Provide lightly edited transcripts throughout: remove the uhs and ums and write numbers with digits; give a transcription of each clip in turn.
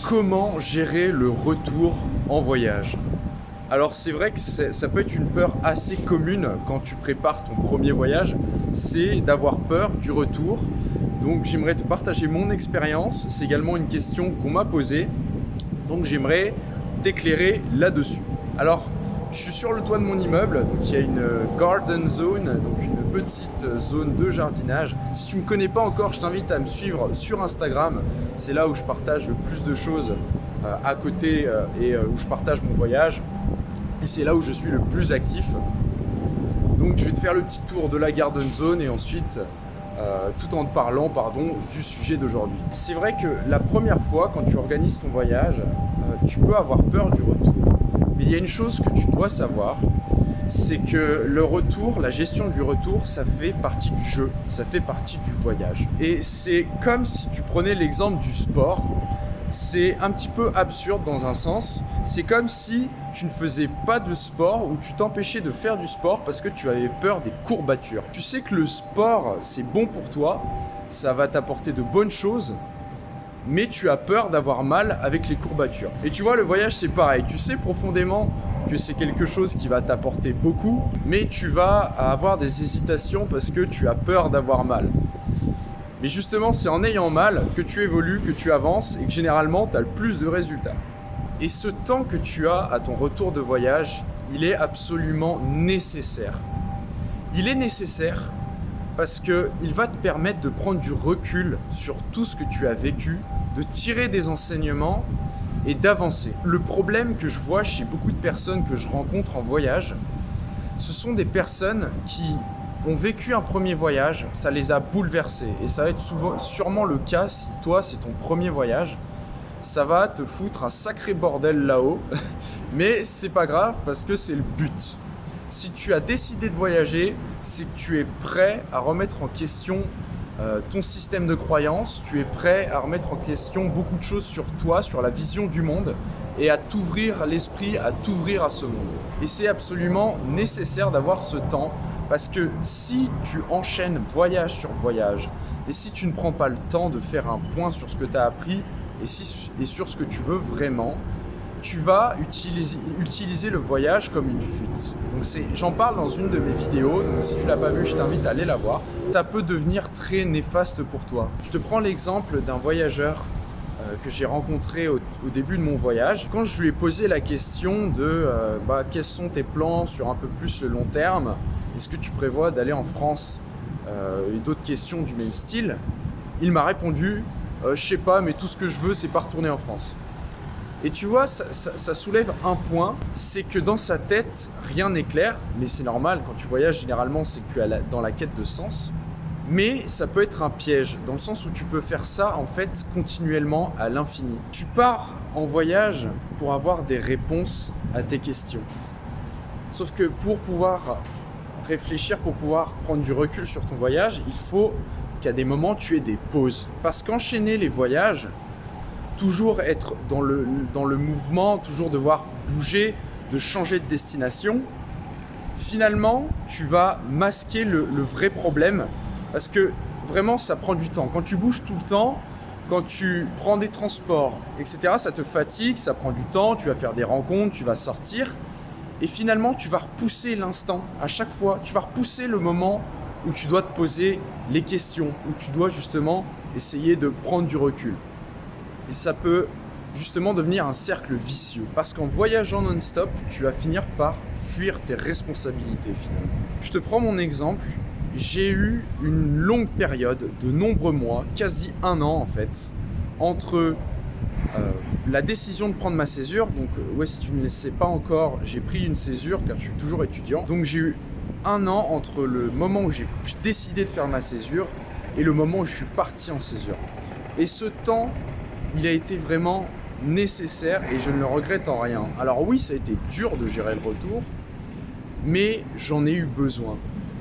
Comment gérer le retour en voyage? Alors c'est vrai que ça peut être une peur assez commune quand tu prépares ton premier voyage, c'est d'avoir peur du retour. Donc j'aimerais te partager mon expérience, c'est également une question qu'on m'a posée, donc j'aimerais t'éclairer là-dessus. Alors je suis sur le toit de mon immeuble, donc il y a une garden zone, donc une petite zone de jardinage. Si tu ne me connais pas encore, je t'invite à me suivre sur Instagram, c'est là où je partage le plus de choses à côté et où je partage mon voyage. Et c'est là où je suis le plus actif. Donc je vais te faire le petit tour de la garden zone et ensuite, tout en te parlant du sujet d'aujourd'hui. C'est vrai que la première fois, quand tu organises ton voyage, tu peux avoir peur du retour. Mais il y a une chose que tu dois savoir, c'est que le retour, la gestion du retour, ça fait partie du jeu, ça fait partie du voyage. Et c'est comme si tu prenais l'exemple du sport. C'est un petit peu absurde dans un sens. C'est comme si tu ne faisais pas de sport ou tu t'empêchais de faire du sport parce que tu avais peur des courbatures. Tu sais que le sport, c'est bon pour toi, ça va t'apporter de bonnes choses, mais tu as peur d'avoir mal avec les courbatures. Et tu vois, le voyage, c'est pareil. Tu sais profondément que c'est quelque chose qui va t'apporter beaucoup, mais tu vas avoir des hésitations parce que tu as peur d'avoir mal. Mais justement, c'est en ayant mal que tu évolues, que tu avances et que généralement, tu as le plus de résultats. Et ce temps que tu as à ton retour de voyage, il est absolument nécessaire. Il est nécessaire parce qu'il va te permettre de prendre du recul sur tout ce que tu as vécu, de tirer des enseignements et d'avancer. Le problème que je vois chez beaucoup de personnes que je rencontre en voyage, ce sont des personnes qui ont vécu un premier voyage, ça les a bouleversés. Et ça va être sûrement le cas si toi, c'est ton premier voyage. Ça va te foutre un sacré bordel là-haut, mais c'est pas grave parce que c'est le but. Si tu as décidé de voyager, c'est que tu es prêt à remettre en question ton système de croyance, tu es prêt à remettre en question beaucoup de choses sur toi, sur la vision du monde et à t'ouvrir l'esprit, à t'ouvrir à ce monde. Et c'est absolument nécessaire d'avoir ce temps parce que si tu enchaînes voyage sur voyage et si tu ne prends pas le temps de faire un point sur ce que tu as appris et sur ce que tu veux vraiment, tu vas utiliser le voyage comme une fuite. Donc j'en parle dans une de mes vidéos, donc si tu ne l'as pas vue, je t'invite à aller la voir. Ça peut devenir très néfaste pour toi. Je te prends l'exemple d'un voyageur que j'ai rencontré au début de mon voyage. Quand je lui ai posé la question de quels sont tes plans sur un peu plus le long terme, est-ce que tu prévois d'aller en France et d'autres questions du même style, il m'a répondu je sais pas, mais tout ce que je veux, c'est pas retourner en France. Et tu vois, ça soulève un point, c'est que dans sa tête, rien n'est clair, mais c'est normal, quand tu voyages, généralement, c'est que tu es dans la quête de sens. Mais ça peut être un piège, dans le sens où tu peux faire ça, en fait, continuellement à l'infini. Tu pars en voyage pour avoir des réponses à tes questions. Sauf que pour pouvoir réfléchir, pour pouvoir prendre du recul sur ton voyage, il faut qu'à des moments, tu aies des pauses. Parce qu'enchaîner les voyages, toujours être dans le mouvement, toujours devoir bouger, de changer de destination, finalement, tu vas masquer le vrai problème parce que vraiment, ça prend du temps. Quand tu bouges tout le temps, quand tu prends des transports, etc., ça te fatigue, ça prend du temps, tu vas faire des rencontres, tu vas sortir et finalement, tu vas repousser l'instant à chaque fois. Tu vas repousser le moment où tu dois te poser les questions, où tu dois justement essayer de prendre du recul. Et ça peut justement devenir un cercle vicieux. Parce qu'en voyageant non-stop, tu vas finir par fuir tes responsabilités finalement. Je te prends mon exemple. J'ai eu une longue période de nombreux mois, quasi un an en fait, entre la décision de prendre ma césure. Donc si tu ne le sais pas encore, j'ai pris une césure car je suis toujours étudiant. Donc j'ai eu un an entre le moment où j'ai décidé de faire ma césure et le moment où je suis parti en césure. Et ce temps, il a été vraiment nécessaire et je ne le regrette en rien. Alors oui, ça a été dur de gérer le retour, mais j'en ai eu besoin.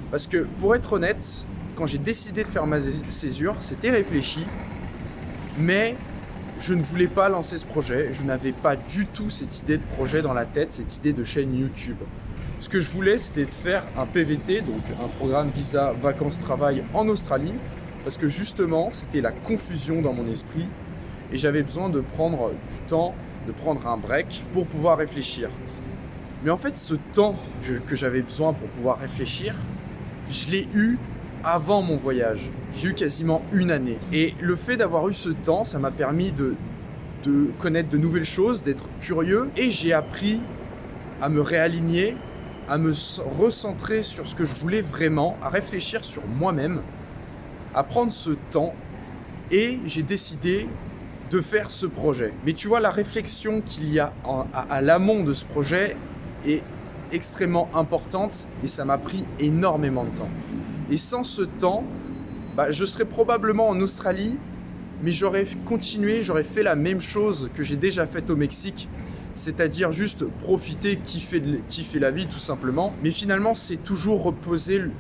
Parce que pour être honnête, quand j'ai décidé de faire ma césure, c'était réfléchi, mais je ne voulais pas lancer ce projet. Je n'avais pas du tout cette idée de projet dans la tête, cette idée de chaîne YouTube. Ce que je voulais, c'était de faire un PVT, donc un programme visa vacances-travail en Australie, parce que justement, c'était la confusion dans mon esprit. et j'avais besoin de prendre du temps, de prendre un break pour pouvoir réfléchir. Mais en fait, ce temps que j'avais besoin pour pouvoir réfléchir, je l'ai eu avant mon voyage. J'ai eu quasiment une année. Et le fait d'avoir eu ce temps, ça m'a permis de connaître de nouvelles choses, d'être curieux. Et j'ai appris à me réaligner, à me recentrer sur ce que je voulais vraiment, à réfléchir sur moi-même, à prendre ce temps. Et j'ai décidé de faire ce projet. Mais tu vois, la réflexion qu'il y a à l'amont de ce projet est extrêmement importante et ça m'a pris énormément de temps. Et sans ce temps, je serais probablement en Australie, mais j'aurais continué, j'aurais fait la même chose que j'ai déjà faite au Mexique, c'est-à-dire juste profiter, kiffer la vie tout simplement. Mais finalement, c'est toujours repousser le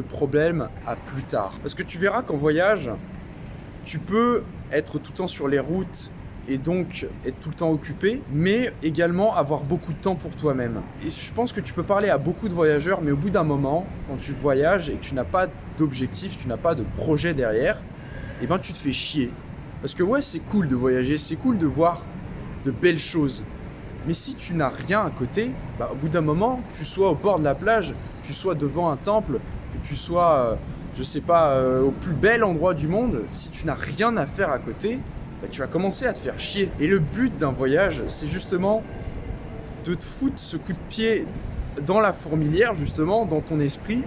problème à plus tard. Parce que tu verras qu'en voyage, tu peux être tout le temps sur les routes et donc être tout le temps occupé, mais également avoir beaucoup de temps pour toi-même. Et je pense que tu peux parler à beaucoup de voyageurs, mais au bout d'un moment, quand tu voyages et que tu n'as pas d'objectif, tu n'as pas de projet derrière, eh ben tu te fais chier. Parce que ouais, c'est cool de voyager, c'est cool de voir de belles choses. Mais si tu n'as rien à côté, au bout d'un moment, tu sois au bord de la plage, tu sois devant un temple, que tu sois, au plus bel endroit du monde, si tu n'as rien à faire à côté, tu vas commencer à te faire chier. Et le but d'un voyage, c'est justement de te foutre ce coup de pied dans la fourmilière, justement, dans ton esprit,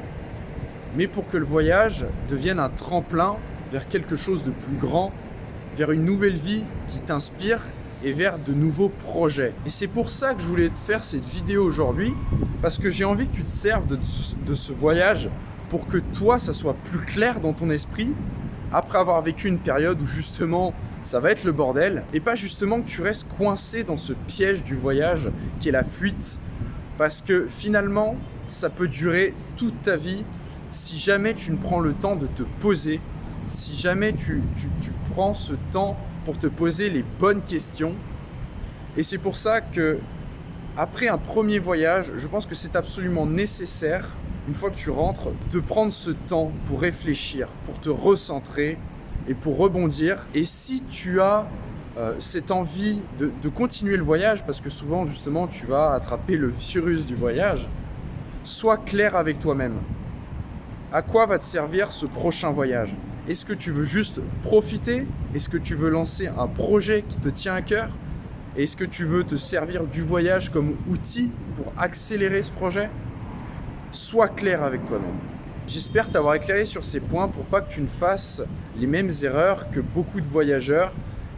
mais pour que le voyage devienne un tremplin vers quelque chose de plus grand, vers une nouvelle vie qui t'inspire et vers de nouveaux projets. Et c'est pour ça que je voulais te faire cette vidéo aujourd'hui, parce que j'ai envie que tu te serves de ce voyage pour que toi, ça soit plus clair dans ton esprit, après avoir vécu une période où justement ça va être le bordel, et pas justement que tu restes coincé dans ce piège du voyage qui est la fuite, parce que finalement ça peut durer toute ta vie si jamais tu ne prends le temps de te poser, si jamais tu prends ce temps pour te poser les bonnes questions. Et c'est pour ça que après un premier voyage, je pense que c'est absolument nécessaire, une fois que tu rentres, de prendre ce temps pour réfléchir, pour te recentrer et pour rebondir. Et si tu as cette envie de continuer le voyage, parce que souvent justement tu vas attraper le virus du voyage, sois clair avec toi-même. À quoi va te servir ce prochain voyage ? Est-ce que tu veux juste profiter ? Est-ce que tu veux lancer un projet qui te tient à cœur ? Est-ce que tu veux te servir du voyage comme outil pour accélérer ce projet ? Sois clair avec toi-même. J'espère t'avoir éclairé sur ces points pour pas que tu ne fasses les mêmes erreurs que beaucoup de voyageurs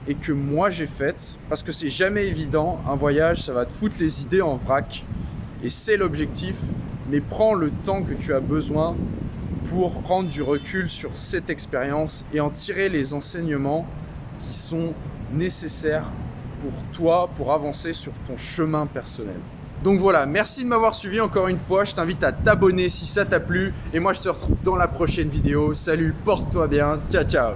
et que moi j'ai faites, parce que c'est jamais évident. Un voyage, ça va te foutre les idées en vrac et c'est l'objectif, mais prends le temps que tu as besoin pour prendre du recul sur cette expérience et en tirer les enseignements qui sont nécessaires pour toi, pour avancer sur ton chemin personnel. Donc voilà, merci de m'avoir suivi encore une fois. Je t'invite à t'abonner si ça t'a plu. Et moi, je te retrouve dans la prochaine vidéo. Salut, porte-toi bien. Ciao, ciao.